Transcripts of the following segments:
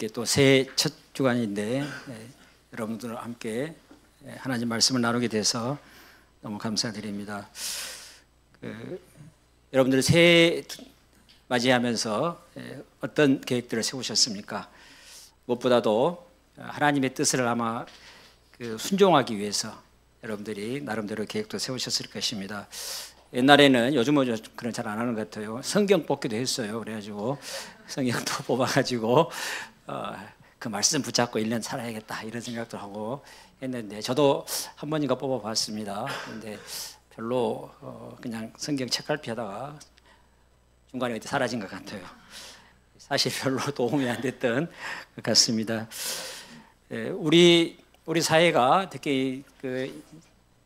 이렇게 또 새해 첫 주간인데 여러분들과 함께 하나님 말씀을 나누게 돼서 너무 감사드립니다. 여러분들 새해 맞이하면서 어떤 계획들을 세우셨습니까? 무엇보다도 하나님의 뜻을 아마 순종하기 위해서 여러분들이 나름대로 계획도 세우셨을 것입니다. 옛날에는 요즘은 그런 잘 안 하는 것 같아요. 성경 뽑기도 했어요. 그래가지고 성경도 뽑아가지고 그 말씀 붙잡고 1년 살아야겠다 이런 생각도 하고 했는데 저도 한 번인가 뽑아봤습니다. 근데 별로 그냥 성경 책갈피 하다가 중간에 어디 사라진 것 같아요. 사실 별로 도움이 안 됐던 것 같습니다. 우리 사회가 특히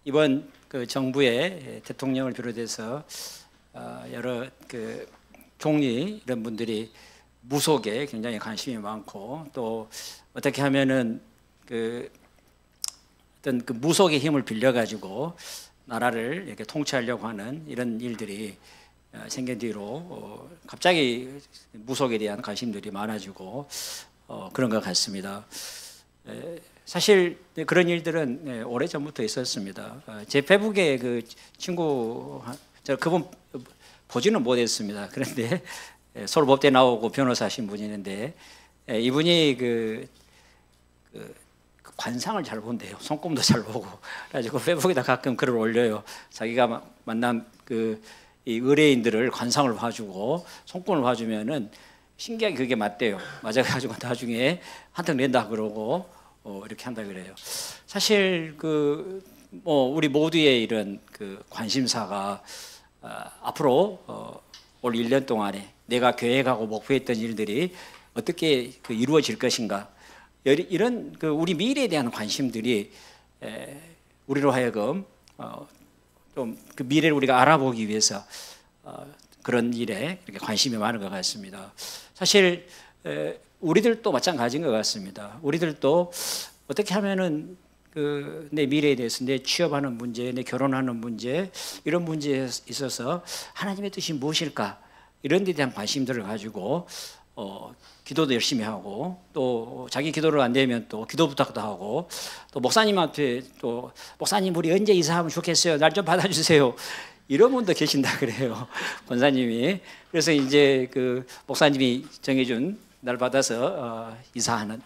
이번 정부의 대통령을 비롯해서 여러 총리 이런 분들이 무속에 굉장히 관심이 많고 또 어떻게 하면은 어떤 무속의 힘을 빌려 가지고 나라를 이렇게 통치하려고 하는 이런 일들이 생긴 뒤로 갑자기 무속에 대한 관심들이 많아지고 그런 것 같습니다. 사실 그런 일들은 오래 전부터 있었습니다. 제 페북에 친구, 저 그분 보지는 못했습니다. 그런데 서울 법대 나오고 변호사신 분이 있는데 이분이 관상을 잘 본대요. 손금도 잘 보고. 그래가지고 페북에다 가끔 글을 올려요. 자기가 만난 이 의뢰인들을 관상을 봐주고 손금을 봐주면은 신기하게 그게 맞대요. 맞아가지고 나중에 한턱 낸다 그러고 이렇게 한다 그래요. 사실 우리 모두의 이런 관심사가 앞으로 올 1년 동안에 내가 계획하고 목표했던 일들이 어떻게 이루어질 것인가 이런 우리 미래에 대한 관심들이 우리로 하여금 좀 미래를 우리가 알아보기 위해서 그런 일에 이렇게 관심이 많은 것 같습니다. 사실 우리들도 마찬가지인 것 같습니다. 우리들도 어떻게 하면은 내 미래에 대해서 내 취업하는 문제, 내 결혼하는 문제 이런 문제에 있어서 하나님의 뜻이 무엇일까 이런 데 대한 관심들을 가지고 기도도 열심히 하고 또 자기 기도를 안 되면 또 기도 부탁도 하고 또 목사님한테 또 목사님 우리 언제 이사하면 좋겠어요. 날 좀 받아주세요. 이런 분도 계신다 그래요. 권사님이. 그래서 이제 목사님이 정해준 날 받아서 이사하는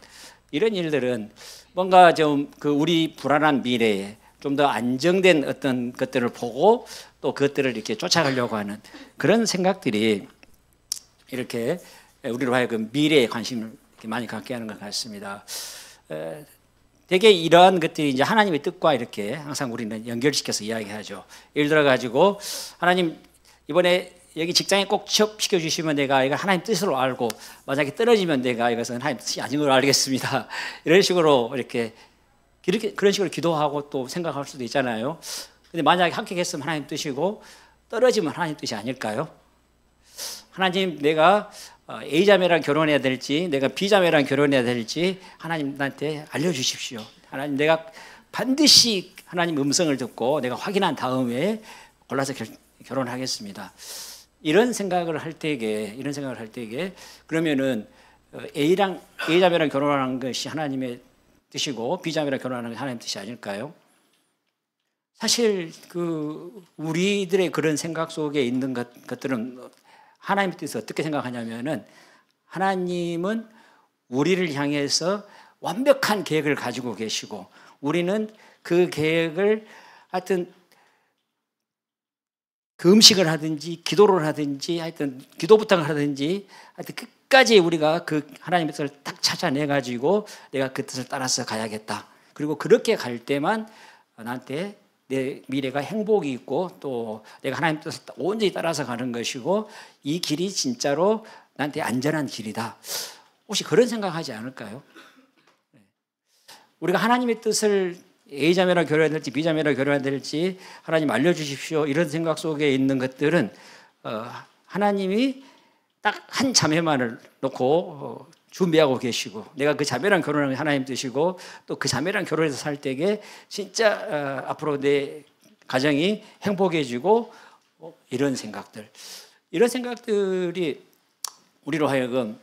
이런 일들은 뭔가 좀 우리 불안한 미래에 좀 더 안정된 어떤 것들을 보고 또 그것들을 이렇게 쫓아가려고 하는 그런 생각들이 이렇게 우리로 하여금 미래에 관심을 많이 갖게 하는 것 같습니다. 되게 이러한 것들이 이제 하나님의 뜻과 이렇게 항상 우리는 연결시켜서 이야기하죠. 예를 들어 가지고 하나님 이번에 여기 직장에 꼭 취업시켜 주시면 내가 이거 하나님 뜻으로 알고 만약에 떨어지면 내가 이것은 하나님 뜻이 아닌 걸 알겠습니다. 이런 식으로 이렇게 그런 식으로 기도하고 또 생각할 수도 있잖아요. 근데 만약에 합격했으면 하나님 뜻이고 떨어지면 하나님 뜻이 아닐까요? 하나님 내가 A자매랑 결혼해야 될지 내가 B자매랑 결혼해야 될지 하나님 나한테 알려주십시오. 하나님 내가 반드시 하나님 음성을 듣고 내가 확인한 다음에 골라서 결혼하겠습니다. 이런 생각을 할 때에 그러면은 A자매랑 결혼하는 것이 하나님의 뜻이고 B자매랑 결혼하는 것이 하나님의 뜻이 아닐까요? 사실 우리들의 그런 생각 속에 있는 것들은 하나님의 뜻을 어떻게 생각하냐면은 하나님은 우리를 향해서 완벽한 계획을 가지고 계시고 우리는 그 계획을 하여튼 음식을 하든지 기도를 하든지 하여튼 기도 부탁을 하든지 하여튼 끝까지 우리가 하나님의 뜻을 딱 찾아내 가지고 내가 그 뜻을 따라서 가야겠다. 그리고 그렇게 갈 때만 나한테 내 미래가 행복이 있고 또 내가 하나님 뜻을 온전히 따라서 가는 것이고 이 길이 진짜로 나한테 안전한 길이다. 혹시 그런 생각하지 않을까요? 우리가 하나님의 뜻을 A자매랑 결혼해야 될지 B자매랑 결혼해야 될지 하나님 알려주십시오. 이런 생각 속에 있는 것들은 하나님이 딱 한 자매만을 놓고 준비하고 계시고 내가 그 자매랑 결혼하는 게 하나님 뜻이고 또 그 자매랑 결혼해서 살 때에 진짜 앞으로 내 가정이 행복해지고 이런 생각들이 우리로 하여금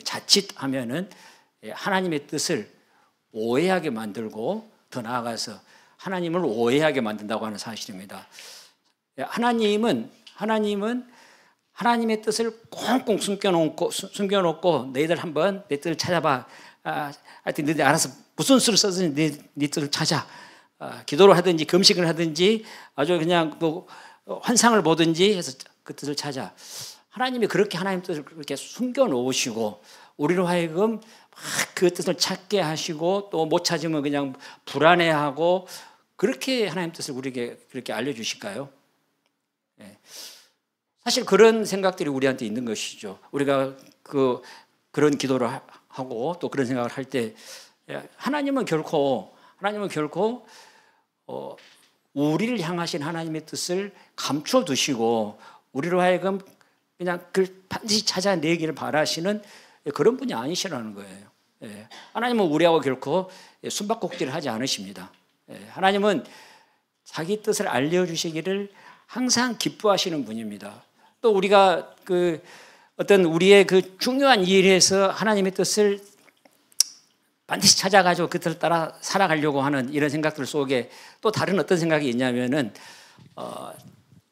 자칫하면은 하나님의 뜻을 오해하게 만들고 더 나아가서 하나님을 오해하게 만든다고 하는 사실입니다. 하나님은 하나님의 뜻을 꽁꽁 숨겨놓고 너희들 한번 내 뜻을 찾아봐. 하여튼 너희들 알아서 무슨 수를 써든지 네 뜻을 찾아. 기도를 하든지 금식을 하든지 아주 그냥 또 환상을 보든지 해서 그 뜻을 찾아. 하나님이 그렇게 하나님 뜻을 그렇게 숨겨놓으시고 우리로 하여금 막 그 뜻을 찾게 하시고 또 못 찾으면 그냥 불안해하고 그렇게 하나님 뜻을 우리에게 그렇게 알려주실까요? 사실 그런 생각들이 우리한테 있는 것이죠. 우리가 그런 기도를 하고 또 그런 생각을 할 때 하나님은 결코 우리를 향하신 하나님의 뜻을 감춰 두시고 우리로 하여금 그냥 그걸 반드시 찾아내기를 바라시는 그런 분이 아니시라는 거예요. 하나님은 우리하고 결코 숨바꼭질을 하지 않으십니다. 하나님은 자기 뜻을 알려주시기를 항상 기뻐하시는 분입니다. 또 우리가 어떤 우리의 중요한 일에서 하나님의 뜻을 반드시 찾아가지고 그 뜻을 따라 살아가려고 하는 이런 생각들 속에 또 다른 어떤 생각이 있냐면은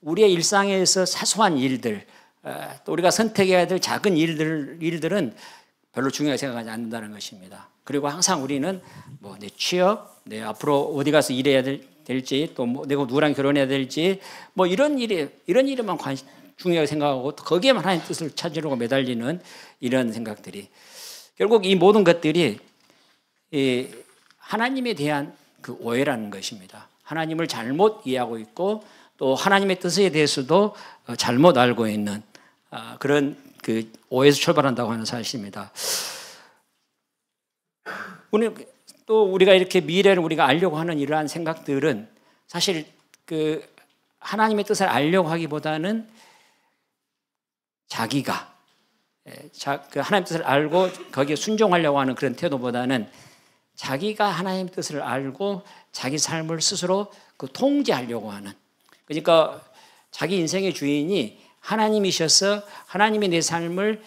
우리의 일상에서 사소한 일들 또 우리가 선택해야 될 작은 일들은 별로 중요하게 생각하지 않는다는 것입니다. 그리고 항상 우리는 뭐 내 취업, 내 앞으로 어디 가서 일해야 될지 또 뭐 내가 누구랑 결혼해야 될지 뭐 이런 일에만 중요하게 생각하고 거기에만 하나님 뜻을 찾으려고 매달리는 이런 생각들이 결국 이 모든 것들이 하나님에 대한 오해라는 것입니다. 하나님을 잘못 이해하고 있고 또 하나님의 뜻에 대해서도 잘못 알고 있는 그런 오해에서 출발한다고 하는 사실입니다. 우리가 이렇게 미래를 우리가 알려고 하는 이러한 생각들은 사실 하나님의 뜻을 알려고 하기보다는 자기가 하나님의 뜻을 알고 거기에 순종하려고 하는 그런 태도보다는 자기가 하나님의 뜻을 알고 자기 삶을 스스로 통제하려고 하는 그러니까 자기 인생의 주인이 하나님이셔서 하나님이 내 삶을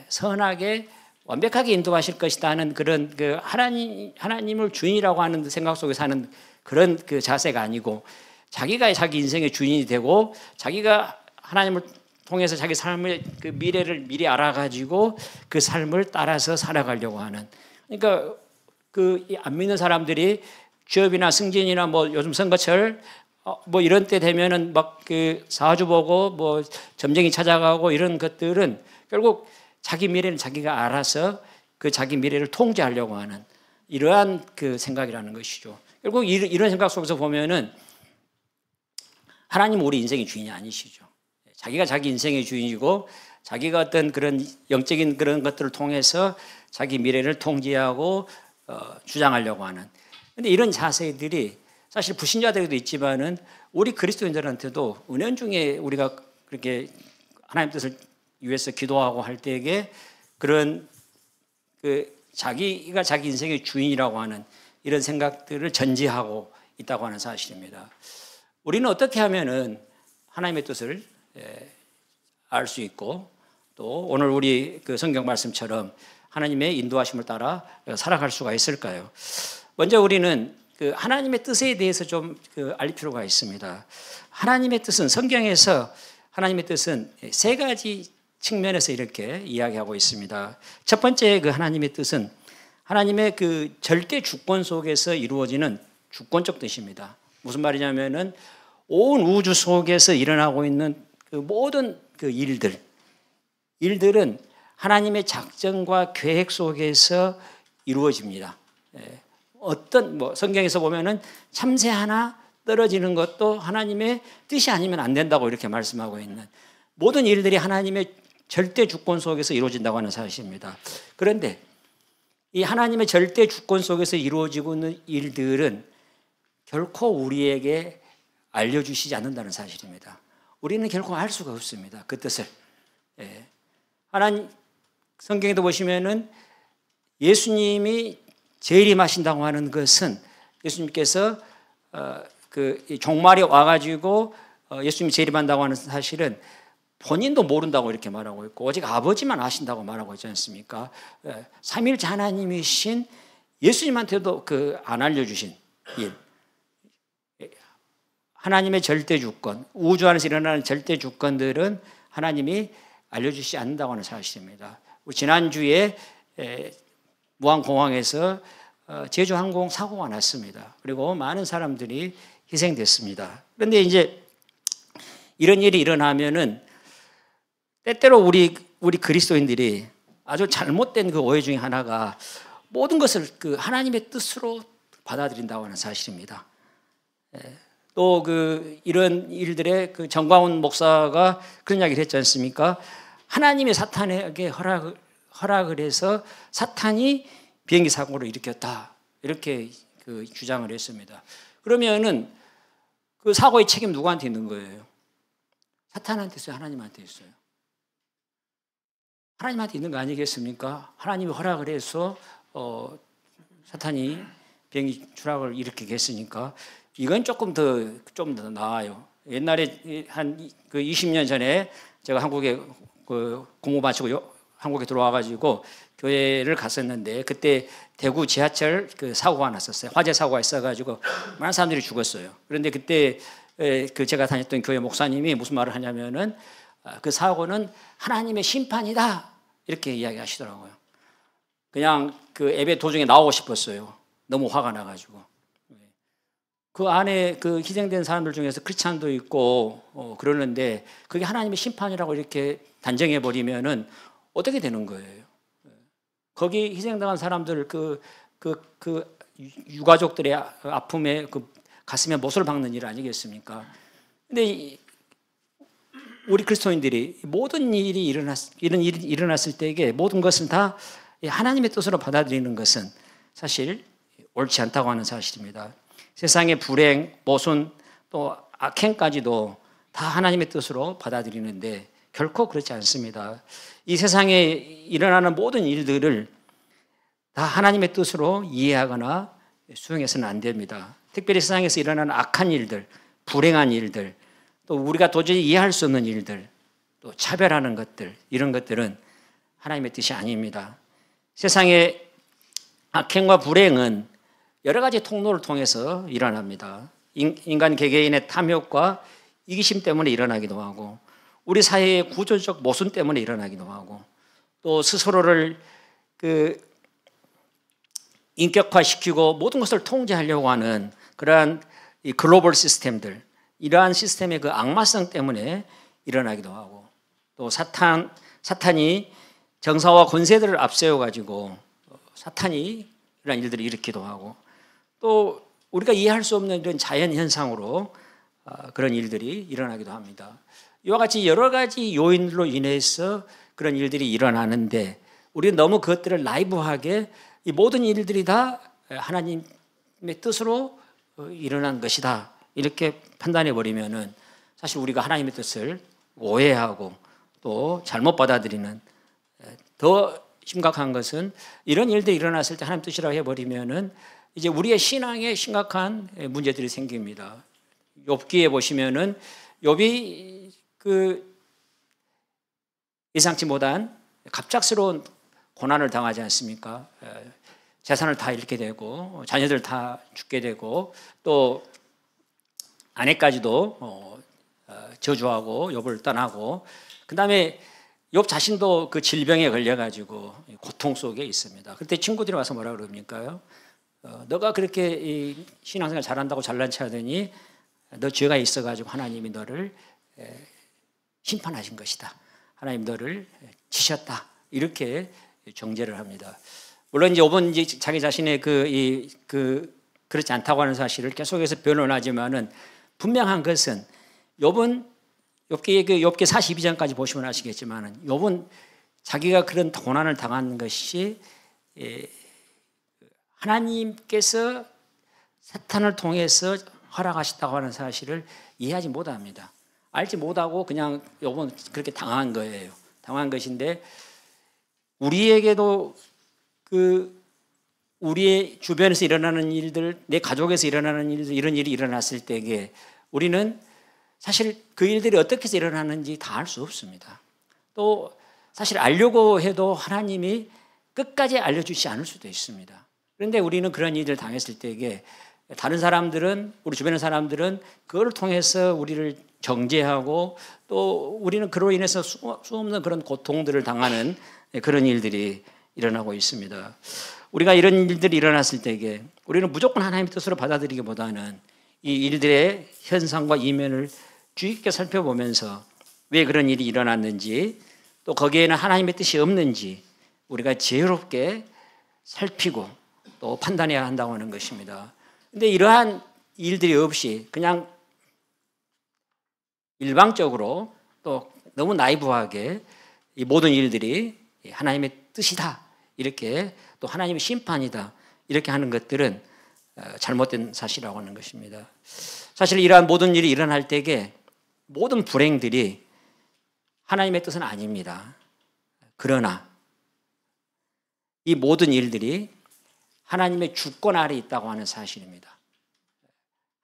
선하게 완벽하게 인도하실 것이다 하는 그런 하나님을 주인이라고 하는 생각 속에 사는 그런 자세가 아니고 자기가 자기 인생의 주인이 되고 자기가 하나님을 통해서 자기 삶의 미래를 미리 알아가지고 그 삶을 따라서 살아가려고 하는 그러니까 안 믿는 사람들이 취업이나 승진이나 뭐 요즘 선거철 뭐 이런 때 되면은 막 사주 보고 뭐 점쟁이 찾아가고 이런 것들은 결국 자기 미래는 자기가 알아서 자기 미래를 통제하려고 하는 이러한 생각이라는 것이죠. 결국 이런 생각 속에서 보면은 하나님은 우리 인생의 주인이 아니시죠. 자기가 자기 인생의 주인이고 자기가 어떤 그런 영적인 그런 것들을 통해서 자기 미래를 통제하고 주장하려고 하는. 그런데 이런 자세들이 사실 불신자들에게도 있지만은 우리 그리스도인들한테도 은연중에 우리가 그렇게 하나님 뜻을 위해서 기도하고 할 때에 그런 자기가 자기 인생의 주인이라고 하는 이런 생각들을 전제하고 있다고 하는 사실입니다. 우리는 어떻게 하면은 하나님의 뜻을 알 수 있고 또 오늘 우리 성경 말씀처럼 하나님의 인도하심을 따라 살아갈 수가 있을까요? 먼저 우리는 하나님의 뜻에 대해서 좀 알 필요가 있습니다. 하나님의 뜻은 성경에서 하나님의 뜻은 세 가지 측면에서 이렇게 이야기하고 있습니다. 첫 번째 하나님의 뜻은 하나님의 절대 주권 속에서 이루어지는 주권적 뜻입니다. 무슨 말이냐면은 온 우주 속에서 일어나고 있는 모든 일들은 하나님의 작정과 계획 속에서 이루어집니다. 어떤 성경에서 보면은 참새 하나 떨어지는 것도 하나님의 뜻이 아니면 안 된다고 이렇게 말씀하고 있는 모든 일들이 하나님의 절대 주권 속에서 이루어진다고 하는 사실입니다. 그런데 이 하나님의 절대 주권 속에서 이루어지고 있는 일들은 결코 우리에게 알려주시지 않는다는 사실입니다. 우리는 결코 알 수가 없습니다. 그 뜻을. 하나님 성경에도 보시면은 예수님이 재림하신다고 하는 것은 예수님께서 종말에 와가지고 예수님이 재림한다고 하는 사실은 본인도 모른다고 이렇게 말하고 있고 오직 아버지만 아신다고 말하고 있지 않습니까? 삼위일체 하나님이신 예수님한테도 그 안 알려주신 일, 하나님의 절대 주권, 우주 안에서 일어나는 절대 주권들은 하나님이 알려주시지 않는다고 하는 사실입니다. 지난주에 무안공항에서 제주항공 사고가 났습니다. 그리고 많은 사람들이 희생됐습니다. 그런데 이제 이런 일이 일어나면은 때때로 우리 그리스도인들이 아주 잘못된 그 오해 중에 하나가 모든 것을 그 하나님의 뜻으로 받아들인다고 하는 사실입니다. 또 그 이런 일들에 그 정광훈 목사가 그런 이야기를 했지 않습니까? 하나님이 사탄에게 허락을 해서 사탄이 비행기 사고를 일으켰다. 이렇게 그 주장을 했습니다. 그러면은 그 사고의 책임 누구한테 있는 거예요? 사탄한테 있어요? 하나님한테 있어요? 하나님한테 있는 거 아니겠습니까? 하나님이 허락을 해서 사탄이 비행기 추락을 일으키게 했으니까 이건 좀 더 나아요. 옛날에 한 그 20년 전에 제가 한국에 그 공부 마치고 한국에 들어와가지고 교회를 갔었는데 그때 대구 지하철 그 사고가 났었어요. 화재 사고가 있어가지고 많은 사람들이 죽었어요. 그런데 그때 그 제가 다녔던 교회 목사님이 무슨 말을 하냐면은 그 사고는 하나님의 심판이다 이렇게 이야기하시더라고요. 그냥 그 예배 도중에 나오고 싶었어요. 너무 화가 나가지고. 그 안에 그 희생된 사람들 중에서 크리스찬도 있고 그러는데 그게 하나님의 심판이라고 이렇게 단정해 버리면은 어떻게 되는 거예요? 거기 희생당한 사람들 그 유가족들의 아픔에 그 가슴에 못을 박는 일 아니겠습니까? 근데 우리 그리스도인들이 모든 일이 이런 일이 일어났을 때에 모든 것은 다 하나님의 뜻으로 받아들이는 것은 사실 옳지 않다고 하는 사실입니다. 세상의 불행, 모순, 또 악행까지도 다 하나님의 뜻으로 받아들이는데 결코 그렇지 않습니다. 이 세상에 일어나는 모든 일들을 다 하나님의 뜻으로 이해하거나 수용해서는 안 됩니다. 특별히 세상에서 일어나는 악한 일들, 불행한 일들, 또 우리가 도저히 이해할 수 없는 일들, 또 차별하는 것들, 이런 것들은 하나님의 뜻이 아닙니다. 세상의 악행과 불행은 여러 가지 통로를 통해서 일어납니다. 인간 개개인의 탐욕과 이기심 때문에 일어나기도 하고 우리 사회의 구조적 모순 때문에 일어나기도 하고 또 스스로를 그 인격화시키고 모든 것을 통제하려고 하는 그러한 이 글로벌 시스템들, 이러한 시스템의 그 악마성 때문에 일어나기도 하고 또 사탄이 정사와 권세들을 앞세워 가지고 사탄이 이런 일들을 일으키기도 하고 또 우리가 이해할 수 없는 이런 자연 현상으로 그런 일들이 일어나기도 합니다. 이와 같이 여러 가지 요인으로 인해서 그런 일들이 일어나는데 우리는 너무 그것들을 라이브하게 이 모든 일들이 다 하나님의 뜻으로 일어난 것이다 이렇게 판단해 버리면은 사실 우리가 하나님의 뜻을 오해하고 또 잘못 받아들이는, 더 심각한 것은 이런 일들이 일어났을 때 하나님 뜻이라고 해버리면은 이제 우리의 신앙에 심각한 문제들이 생깁니다. 욥기에 보시면은 욥이 그 예상치 못한 갑작스러운 고난을 당하지 않습니까? 재산을 다 잃게 되고 자녀들 다 죽게 되고 또 아내까지도 저주하고 욥을 떠나고 그다음에 욥 자신도 그 질병에 걸려가지고 고통 속에 있습니다. 그때 친구들이 와서 뭐라 그럽니까요? 너가 그렇게 이 신앙생활 잘한다고 잘난 체하더니 너 죄가 있어가지고 하나님이 너를 심판하신 것이다. 하나님 너를 치셨다. 이렇게 정죄를 합니다. 물론 이제 욥은 이제 자기 자신의 그렇지 않다고 하는 사실을 계속해서 변론하지만은 분명한 것은 욥기 42장까지 보시면 아시겠지만은 욥은 자기가 그런 고난을 당한 것이 하나님께서 사탄을 통해서 허락하셨다고 하는 사실을 이해하지 못합니다. 알지 못하고 그냥 욥은 그렇게 당한 거예요. 당한 것인데 우리에게도 우리의 주변에서 일어나는 일들, 내 가족에서 일어나는 일들, 이런 일이 일어났을 때에 우리는 사실 그 일들이 어떻게 해서 일어나는지 다 알 수 없습니다. 또 사실 알려고 해도 하나님이 끝까지 알려주지 않을 수도 있습니다. 그런데 우리는 그런 일을 당했을 때에 다른 사람들은, 우리 주변의 사람들은 그걸 통해서 우리를 정죄하고 또 우리는 그로 인해서 수없는 그런 고통들을 당하는 그런 일들이 일어나고 있습니다. 우리가 이런 일들이 일어났을 때에 우리는 무조건 하나님의 뜻으로 받아들이기보다는 이 일들의 현상과 이면을 주의 깊게 살펴보면서 왜 그런 일이 일어났는지 또 거기에는 하나님의 뜻이 없는지 우리가 지혜롭게 살피고 또 판단해야 한다고 하는 것입니다. 그런데 이러한 일들이 없이 그냥 일방적으로 또 너무 나이브하게 이 모든 일들이 하나님의 뜻이다 이렇게 또 하나님의 심판이다 이렇게 하는 것들은 잘못된 사실이라고 하는 것입니다. 사실 이러한 모든 일이 일어날 때에 모든 불행들이 하나님의 뜻은 아닙니다. 그러나 이 모든 일들이 하나님의 주권 아래 있다고 하는 사실입니다.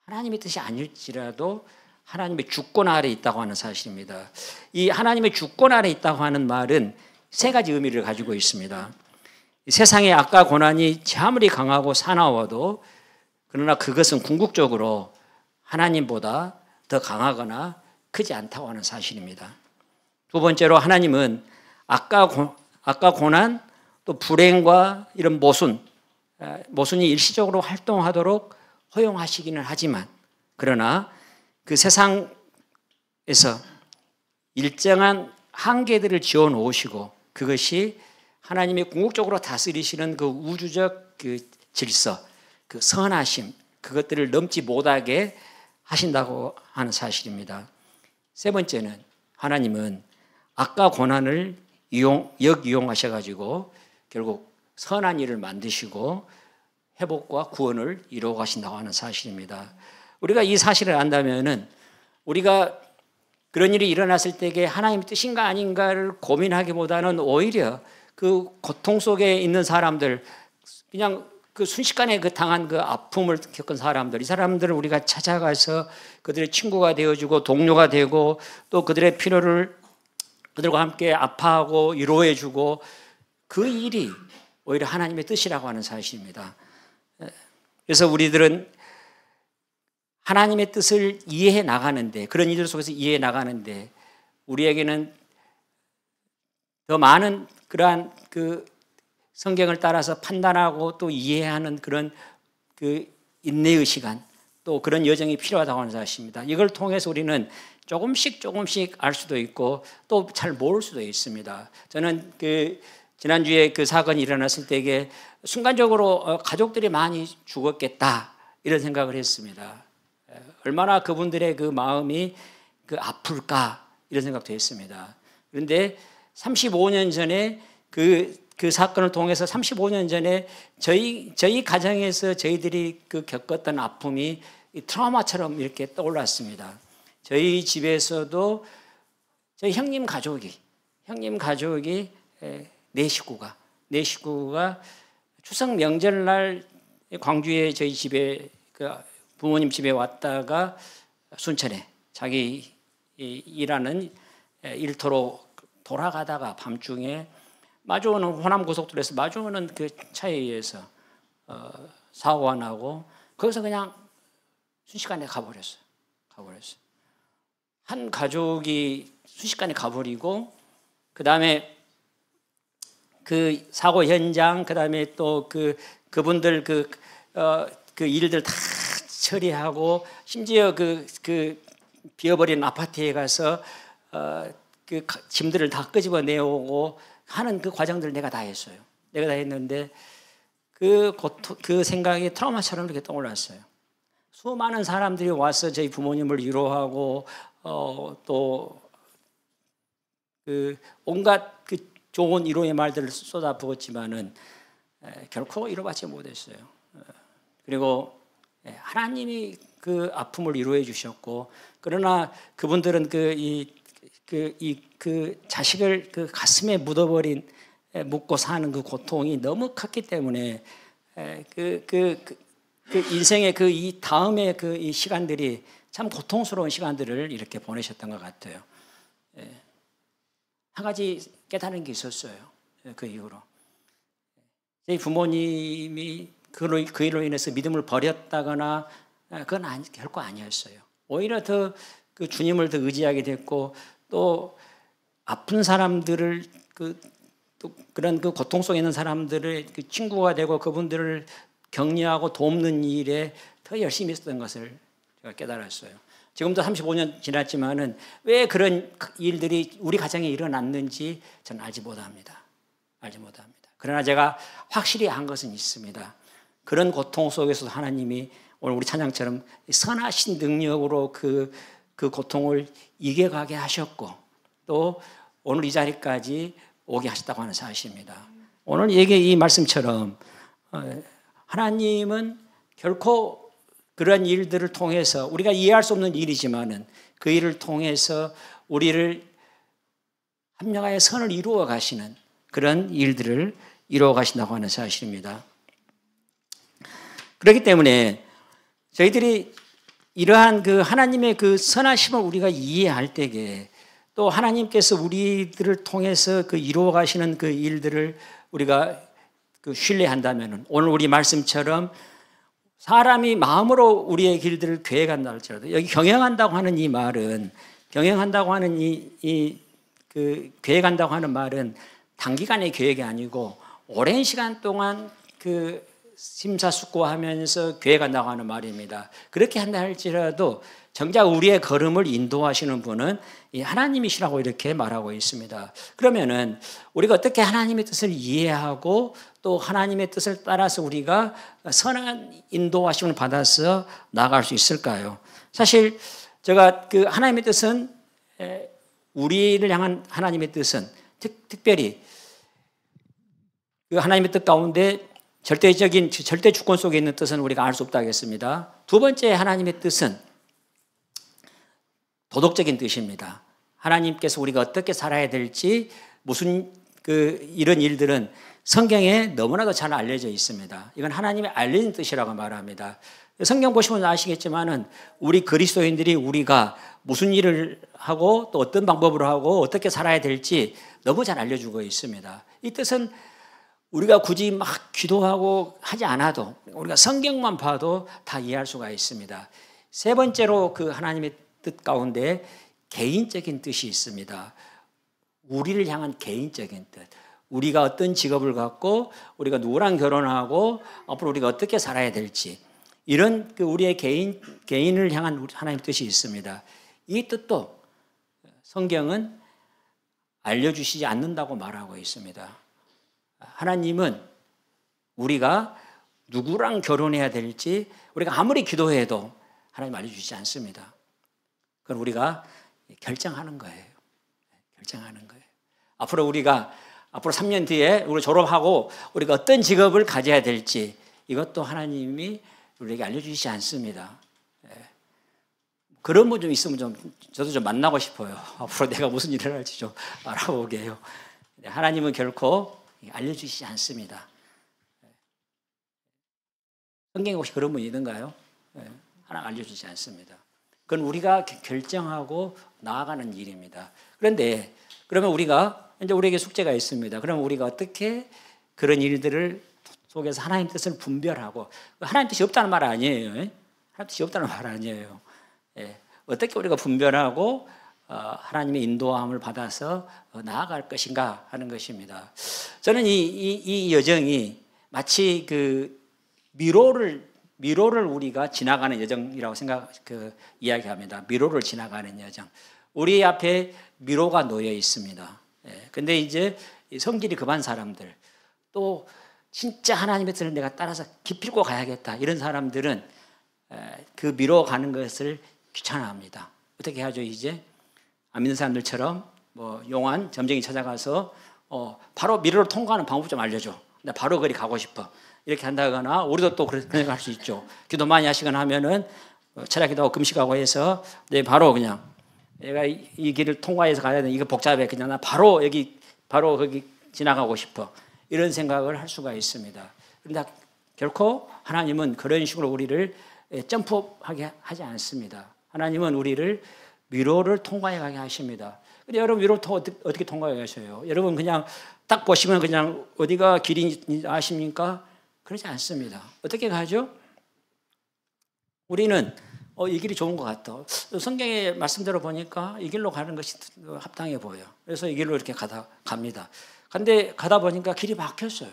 하나님의 뜻이 아닐지라도 하나님의 주권 아래 있다고 하는 사실입니다. 이 하나님의 주권 아래 있다고 하는 말은 세 가지 의미를 가지고 있습니다. 세상의 악과 고난이 아무리 강하고 사나워도 그러나 그것은 궁극적으로 하나님보다 더 강하거나 크지 않다고 하는 사실입니다. 두 번째로 하나님은 악과 고난 또 불행과 이런 모순이 일시적으로 활동하도록 허용하시기는 하지만 그러나 그 세상에서 일정한 한계들을 지어 놓으시고 그것이 하나님이 궁극적으로 다스리시는 그 우주적 그 질서, 그 선하심, 그것들을 넘지 못하게 하신다고 하는 사실입니다. 세 번째는 하나님은 악과 고난을 역이용하셔가지고 결국 선한 일을 만드시고 회복과 구원을 이루어 가신다고 하는 사실입니다. 우리가 이 사실을 안다면은 우리가 그런 일이 일어났을 때에 하나님의 뜻인가 아닌가를 고민하기보다는 오히려 그 고통 속에 있는 사람들, 그냥 그 순식간에 그 당한 그 아픔을 겪은 사람들, 이 사람들을 우리가 찾아가서 그들의 친구가 되어주고 동료가 되고 또 그들의 필요를 그들과 함께 아파하고 위로해주고 그 일이 오히려 하나님의 뜻이라고 하는 사실입니다. 그래서 우리들은 하나님의 뜻을 이해해 나가는데, 그런 일들 속에서 이해해 나가는데 우리에게는 더 많은 그러한 그 성경을 따라서 판단하고 또 이해하는 그런 그 인내의 시간, 또 그런 여정이 필요하다고 하는 사실입니다. 이걸 통해서 우리는 조금씩 알 수도 있고 또 잘 모를 수도 있습니다. 저는 그 지난주에 그 사건이 일어났을 때에 순간적으로 가족들이 많이 죽었겠다 이런 생각을 했습니다. 얼마나 그분들의 그 마음이 그 아플까 이런 생각도 했습니다. 그런데 35년 전에 그 사건을 통해서 35년 전에 저희 가정에서 저희들이 그 겪었던 아픔이 트라우마처럼 이렇게 떠올랐습니다. 저희 집에서도 저희 형님 가족이 네 식구가 추석 명절날 광주에 저희 집에 그 부모님 집에 왔다가 순천에 자기 일하는 일터로 돌아가다가 밤중에 마주오는 호남 고속도로에서 마주오는 그 차에 의해서 사고가 나고 거기서 그냥 순식간에 가버렸어요. 한 가족이 순식간에 가버리고 그 다음에 그 사고 현장, 그 다음에 또 그분들 그 일들 다 처리하고 심지어 그 비어버린 아파트에 가서 그 짐들을 다 끄집어 내오고 하는 그 과정들을 내가 다 했어요. 내가 다 했는데 그 생각이 트라우마처럼 이렇게 떠올랐어요. 수많은 사람들이 와서 저희 부모님을 위로하고 또 그 온갖 그 좋은 위로의 말들을 쏟아부었지만은 결코 위로받지 못했어요. 그리고 하나님이 그 아픔을 위로해 주셨고, 그러나 그분들은 그 자식을 그 가슴에 묻고 사는 그 고통이 너무 컸기 때문에 그 인생의 이 다음의 이 시간들이 참 고통스러운 시간들을 이렇게 보내셨던 것 같아요. 한 가지 깨달은 게 있었어요. 그 이후로. 저희 부모님이 그 일로 인해서 믿음을 버렸다거나 그건 결코 아니었어요. 오히려 더 그 주님을 더 의지하게 됐고 또 아픈 사람들을 또 그런 그 고통 속에 있는 사람들의 그 친구가 되고 그분들을 격려하고 돕는 일에 더 열심히 했던 것을 제가 깨달았어요. 지금도 35년 지났지만은 왜 그런 일들이 우리 가정에 일어났는지 저는 알지 못합니다. 그러나 제가 확실히 한 것은 있습니다. 그런 고통 속에서도 하나님이 오늘 우리 찬양처럼 선하신 능력으로 그 고통을 이겨가게 하셨고 또 오늘 이 자리까지 오게 하셨다고 하는 사실입니다. 오늘 이 말씀처럼 하나님은 결코 그런 일들을 통해서 우리가 이해할 수 없는 일이지만은 그 일을 통해서 우리를 합력하여 선을 이루어 가시는 그런 일들을 이루어 가신다고 하는 사실입니다. 그렇기 때문에 저희들이 이러한 그 하나님의 그 선하심을 우리가 이해할 때에 또 하나님께서 우리들을 통해서 그 이루어 가시는 그 일들을 우리가 그 신뢰한다면은 오늘 우리 말씀처럼 사람이 마음으로 우리의 길들을 계획한다 할지라도 여기 경영한다고 하는 이 말은 계획한다고 하는 말은 단기간의 계획이 아니고 오랜 시간 동안 그 심사숙고하면서 계획한다고 하는 말입니다. 그렇게 한다 할지라도 정작 우리의 걸음을 인도하시는 분은 이 하나님이시라고 이렇게 말하고 있습니다. 그러면은 우리가 어떻게 하나님의 뜻을 이해하고 또 하나님의 뜻을 따라서 우리가 선한 인도하심을 받아서 나아갈 수 있을까요? 사실 제가 그 하나님의 뜻은 우리를 향한 하나님의 뜻은 특별히 그 하나님의 뜻 가운데 절대 주권 속에 있는 뜻은 우리가 알 수 없다 하겠습니다. 두 번째 하나님의 뜻은 도덕적인 뜻입니다. 하나님께서 우리가 어떻게 살아야 될지 무슨 이런 일들은 성경에 너무나도 잘 알려져 있습니다. 이건 하나님의 알려진 뜻이라고 말합니다. 성경 보시면 아시겠지만은 우리 그리스도인들이 우리가 무슨 일을 하고 또 어떤 방법으로 하고 어떻게 살아야 될지 너무 잘 알려주고 있습니다. 이 뜻은 우리가 굳이 막 기도하고 하지 않아도 우리가 성경만 봐도 다 이해할 수가 있습니다. 세 번째로 그 하나님의 뜻 가운데 개인적인 뜻이 있습니다. 우리를 향한 개인적인 뜻. 우리가 어떤 직업을 갖고 우리가 누구랑 결혼하고 앞으로 우리가 어떻게 살아야 될지 이런 그 우리의 개인을 향한 하나님의 뜻이 있습니다. 이 뜻도 성경은 알려주시지 않는다고 말하고 있습니다. 하나님은 우리가 누구랑 결혼해야 될지 우리가 아무리 기도해도 하나님 알려주시지 않습니다. 그건 우리가 결정하는 거예요. 앞으로 3년 뒤에 우리 졸업하고 우리가 어떤 직업을 가져야 될지 이것도 하나님이 우리에게 알려주시지 않습니다. 그런 분 좀 있으면 저도 좀 만나고 싶어요. 앞으로 내가 무슨 일을 할지 좀 알아보게 해요. 하나님은 결코 알려주시지 않습니다. 성경에 혹시 그런 분이 있는가요? 하나님 알려주지 않습니다. 그건 우리가 결정하고 나아가는 일입니다. 그런데 그러면 우리에게 숙제가 있습니다. 그러면 우리가 어떻게 그런 일들을 속에서 하나님 뜻을 분별하고 하나님 뜻이 없다는 말 아니에요. 하나님 뜻이 없다는 말 아니에요. 어떻게 우리가 분별하고 하나님의 인도함을 받아서 나아갈 것인가 하는 것입니다. 저는 이 여정이 마치 그 미로를 우리가 지나가는 여정이라고 이야기합니다. 미로를 지나가는 여정. 우리 앞에 미로가 놓여 있습니다. 근데 이제 성질이 급한 사람들, 또 진짜 하나님의 뜻을 내가 따라서 기필고 가야겠다 이런 사람들은 그 미로 가는 것을 귀찮아합니다. 어떻게 하죠? 이제 안 믿는 사람들처럼 용한 점쟁이 찾아가서 바로 미로를 통과하는 방법 좀 알려줘. 나 바로 거기 가고 싶어. 이렇게 한다거나 우리도 또 그런 생각 할 수 있죠. 기도 많이 하시거나 하면은 철야 기도하고 금식하고 해서 바로 그냥 내가 이 길을 통과해서 가야 돼. 이거 복잡해. 그냥 나 바로 거기 지나가고 싶어. 이런 생각을 할 수가 있습니다. 그런데 결코 하나님은 그런 식으로 우리를 점프하게 하지 않습니다. 하나님은 우리를 미로를 통과해 가게 하십니다. 근데 여러분 미로 어떻게 통과해 가셔요? 여러분 그냥 딱 보시면 그냥 어디가 길인지 아십니까? 그렇지 않습니다. 어떻게 가죠? 우리는 이 길이 좋은 것 같다. 성경의 말씀대로 보니까 이 길로 가는 것이 합당해 보여. 그래서 이 길로 이렇게 갑니다. 근데 가다 보니까 길이 막혔어요.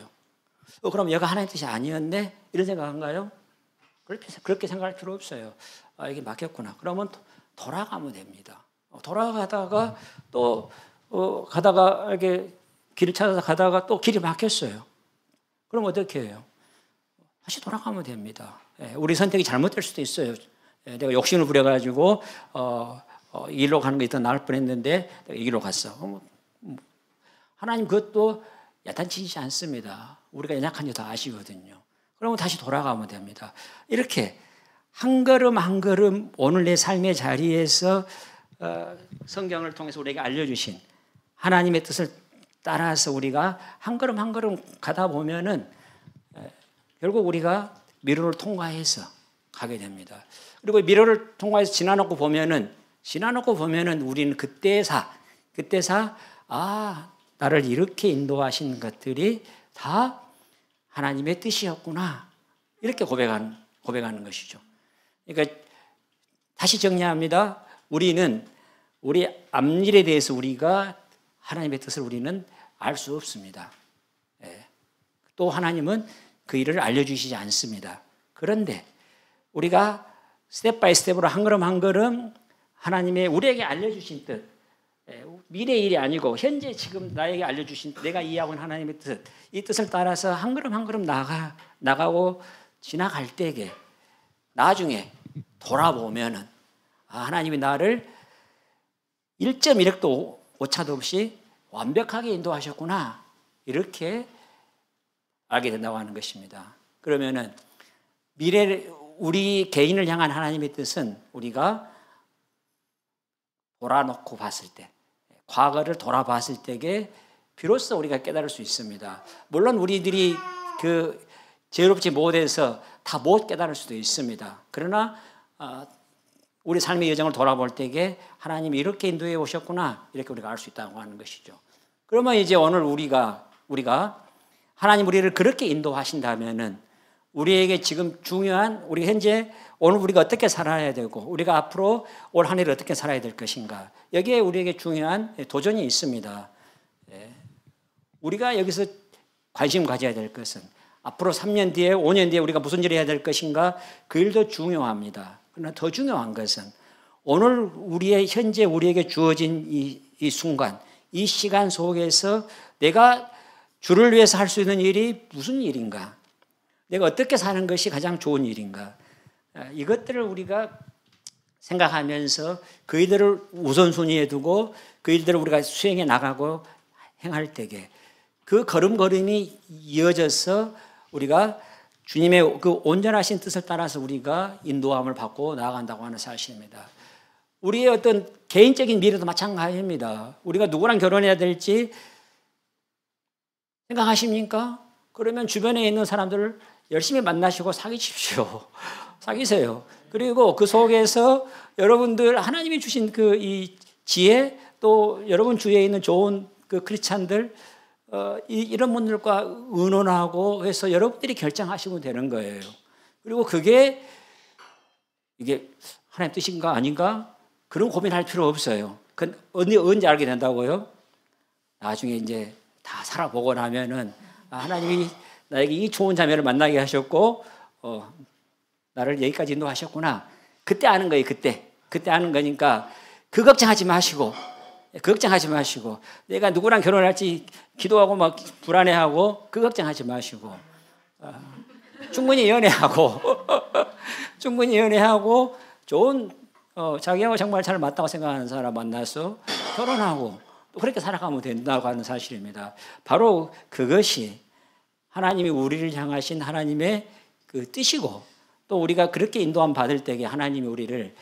그럼 여기가 하나님의 뜻이 아니었네? 이런 생각한가요? 그렇게 생각할 필요 없어요. 이게 막혔구나. 그러면 돌아가면 됩니다. 돌아가다가 또 가다가 이렇게 길을 찾아서 가다가 또 길이 막혔어요. 그럼 어떻게 해요? 다시 돌아가면 됩니다. 우리 선택이 잘못될 수도 있어요. 내가 욕심을 부려가지고 이 길로 가는 게 더 나을 뻔했는데 내가 이 길로 갔어. 하나님 그것도 야단치지 않습니다. 우리가 연약한지 다 아시거든요. 그러면 다시 돌아가면 됩니다. 이렇게 한 걸음 한 걸음 오늘 내 삶의 자리에서 성경을 통해서 우리에게 알려주신 하나님의 뜻을 따라서 우리가 한 걸음 한 걸음 가다 보면은 결국 우리가 미로를 통과해서 가게 됩니다. 그리고 미로를 통과해서 지나놓고 보면은 우리는 그때사 나를 이렇게 인도하신 것들이 다 하나님의 뜻이었구나. 이렇게 고백하는 것이죠. 그러니까 다시 정리합니다. 우리는 우리 앞일에 대해서 우리가 하나님의 뜻을 우리는 알 수 없습니다. 또 하나님은 그 일을 알려주시지 않습니다. 그런데 우리가 스텝 바이 스텝으로 한 걸음 한 걸음 하나님의 우리에게 알려주신 뜻, 미래의 일이 아니고 현재 지금 나에게 알려주신 내가 이해하고 있는 하나님의 뜻, 이 뜻을 따라서 한 걸음 한 걸음 나가고 지나갈 때에 나중에 돌아보면은 하나님이 나를 1.1획도 오차도 없이 완벽하게 인도하셨구나 이렇게 알게 된다고 하는 것입니다. 그러면은 우리 개인을 향한 하나님의 뜻은 우리가 돌아놓고 봤을 때, 과거를 돌아봤을 때에 비로소 우리가 깨달을 수 있습니다. 물론 우리들이 지혜롭지 못해서 다 못 깨달을 수도 있습니다. 그러나 우리 삶의 여정을 돌아볼 때에 하나님이 이렇게 인도해 오셨구나 이렇게 우리가 알 수 있다고 하는 것이죠. 그러면 이제 오늘 우리가 하나님 우리를 그렇게 인도하신다면은 우리에게 지금 중요한 우리 현재 오늘 우리가 어떻게 살아야 되고 우리가 앞으로 올 한 해를 어떻게 살아야 될 것인가 여기에 우리에게 중요한 도전이 있습니다. 우리가 여기서 관심 가져야 될 것은 앞으로 3년 뒤에 5년 뒤에 우리가 무슨 일을 해야 될 것인가 그 일도 중요합니다. 그러나 더 중요한 것은 오늘 우리의 현재 우리에게 주어진 이 순간 이 시간 속에서 내가 주를 위해서 할 수 있는 일이 무슨 일인가? 내가 어떻게 사는 것이 가장 좋은 일인가? 이것들을 우리가 생각하면서 그 일들을 우선순위에 두고 그 일들을 우리가 수행해 나가고 행할 때에 그 걸음걸음이 이어져서 우리가 주님의 그 온전하신 뜻을 따라서 우리가 인도함을 받고 나아간다고 하는 사실입니다. 우리의 어떤 개인적인 미래도 마찬가지입니다. 우리가 누구랑 결혼해야 될지 생각하십니까? 그러면 주변에 있는 사람들을 열심히 만나시고 사귀십시오. 사귀세요. 그리고 그 속에서 여러분들 하나님이 주신 이 지혜 또 여러분 주위에 있는 좋은 그 크리스찬들 이런 분들과 의논하고 해서 여러분들이 결정하시면 되는 거예요. 그리고 이게 하나님 뜻인가 아닌가? 그런 고민할 필요 없어요. 언제 알게 된다고요? 나중에 이제 다 살아보고 나면은 하나님이 나에게 이 좋은 자매를 만나게 하셨고 나를 여기까지 인도하셨구나. 그때 아는 거예요. 그때 아는 거니까 걱정하지 마시고 내가 누구랑 결혼할지 기도하고 막 불안해하고 걱정하지 마시고 충분히 연애하고 좋은 자기하고 정말 잘 맞다고 생각하는 사람 만나서 결혼하고 또 그렇게 살아가면 된다고 하는 사실입니다. 바로 그것이 하나님이 우리를 향하신 하나님의 그 뜻이고 또 우리가 그렇게 인도함 받을 때에 하나님이 우리를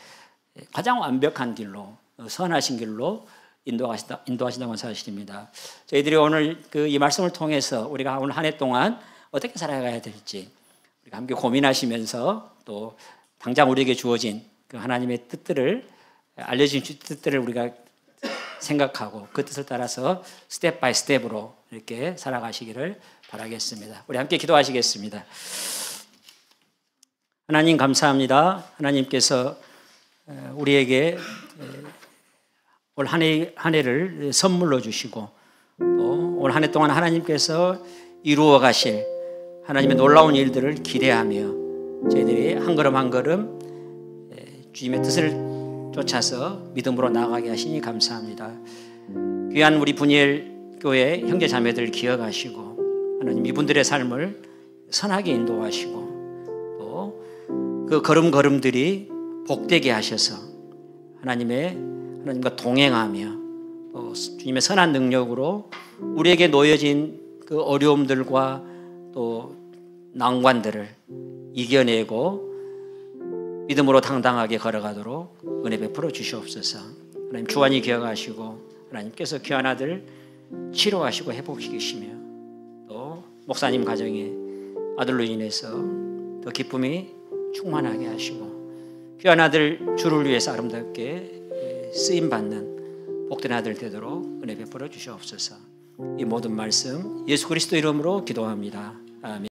가장 완벽한 길로 선하신 길로 인도하신다고 하는 사실입니다. 저희들이 오늘 이 말씀을 통해서 우리가 오늘 한 해 동안 어떻게 살아가야 될지 우리가 함께 고민하시면서 또 당장 우리에게 주어진 그 하나님의 뜻들을 알려진 뜻들을 우리가 생각하고 그 뜻을 따라서 스텝 바이 스텝으로 이렇게 살아가시기를 바라겠습니다. 우리 함께 기도하시겠습니다. 하나님 감사합니다. 하나님께서 우리에게 올 한 해를 선물로 주시고 또 올 한 해 동안 하나님께서 이루어 가실 하나님의 놀라운 일들을 기대하며 저희들이 한 걸음 한 걸음 주님의 뜻을 쫓아서 믿음으로 나아가게 하시니 감사합니다. 귀한 우리 분이엘 교회 형제 자매들 기억하시고 하나님 이분들의 삶을 선하게 인도하시고 또 그 걸음걸음들이 복되게 하셔서 하나님과 동행하며 또 주님의 선한 능력으로 우리에게 놓여진 그 어려움들과 또 난관들을 이겨내고 믿음으로 당당하게 걸어가도록 은혜 베풀어 주시옵소서. 하나님 주안이 기억하시고 하나님께서 귀한 아들 치료하시고 회복시키시며 또 목사님 가정에 아들로 인해서 더 기쁨이 충만하게 하시고 귀한 아들 주를 위해서 아름답게 쓰임받는 복된 아들 되도록 은혜 베풀어 주시옵소서. 이 모든 말씀 예수 그리스도 이름으로 기도합니다. 아멘.